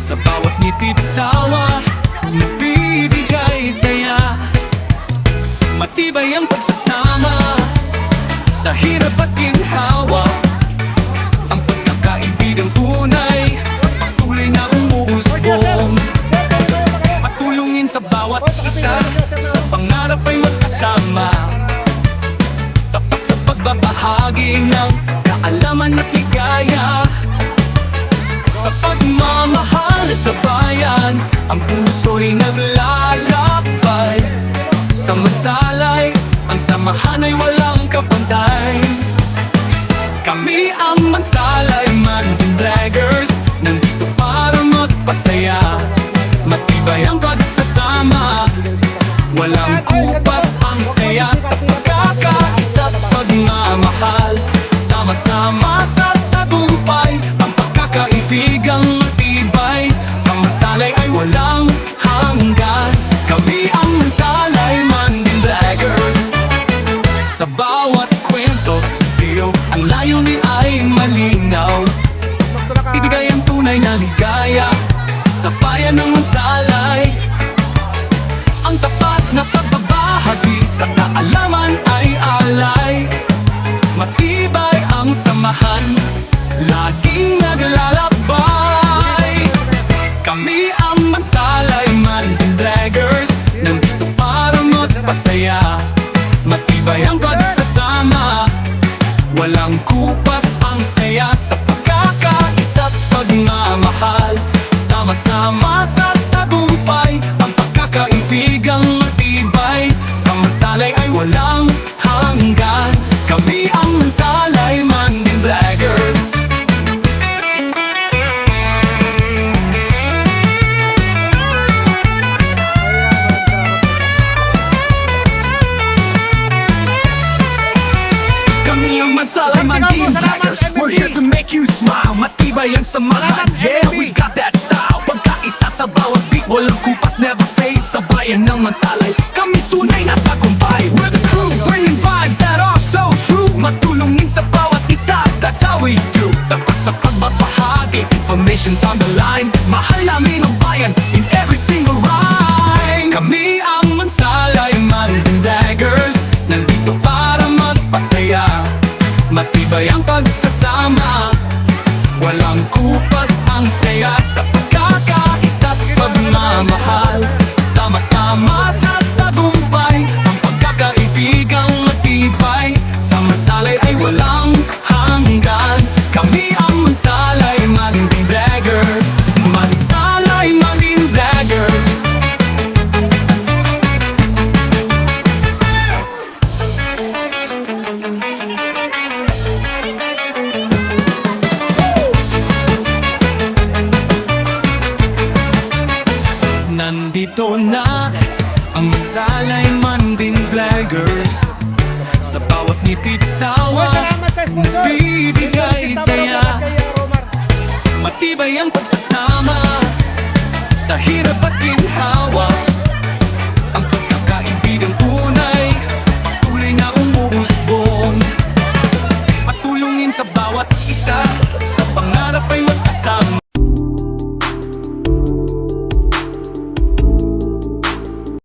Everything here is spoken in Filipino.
Sa bawat ngiti tawa, nagbibigay saya. Matibay ang pagsasama sa hirap at ginhawa. Ang pagkakaibigang tunay, patuloy na umuusbong. Patulungin sa bawat isa, sa pangarap ay magkasama. Tapat sa pagbabahagi ng kaalaman at ligaya. Sa pagmamahal sa bayan, ang puso'y naglalakbay. Sa mansalay, ang samahan ay walang kapantay. Kami ang Mansalay Mandin Vloggers, nandito para magpasaya. Matibay ang pagsasama, walang kupas ang saya. Sa pagkakaisa at pagmamahal, sama-sama sa tagumpay. Ang pagkakaibigang matibay, sa Mansalay ay walang hanggan. Kami ang Mansalay Mandin Vloggers. Sa bawat kwento, video, ang layunin ay malinaw. Ibigay ang tunay na ligaya sa bayan ng Mansalay. Ang tapat na pagbabahagi sa kaalaman ay alay. Matibay ang samahan, laging naglalakbay. Kami ang Mansalay Mandin Vloggers, nandito para magpasaya. Matibay ang pagsasama, walang kupas ang saya. Sa pagkakaisa at pagmamahal, sama-sama sa tagumpay. Ang pagkakaibigang matibay, sa Mansalay ay walang hanggan. Kami ang Mansalay Mandin Vloggers. Kami ang Mansalay Mandin Vloggers. We're here to make you smile. Matibay ang samahan, yeah, we got that style. Pagkaisa sa bawat beat, walang kupas, never fade. Sa bayan ng Mansalay, kami tunay na tagumpay. We're the crew, bringing vibes that are so true. Matulungin sa bawat isa, that's how we do. Tapat sa pagbabahagi, information's on the line. Mahal namin ang bayan in every single rhyme. Kami ang Mansalay Mandin Vloggers, nandito para magpasaya. Matibay ang pagsasama, walang kupas ang saya. Sa pagkakaisa at pagmamahal, sama-sama sa tagumpay. Ang pagkakaibigang matibay, sa Mansalay ay walang hanggan. Kami ang Mansalay Mandin Vloggers, Mansalay Mandin Vloggers. Nandito na ang Mansalay Mandin Vloggers. Sa bawat ngiti tawa, Salamat sa sponsor. nagbibigay saya. Kay Romar. Matibay ang pagsasama sa hirap at ginhawa. Ang pagkakaibigang tunay, patuloy na umuusbong. Patulungin sa bawat isa, sa pangarap ay magkasama.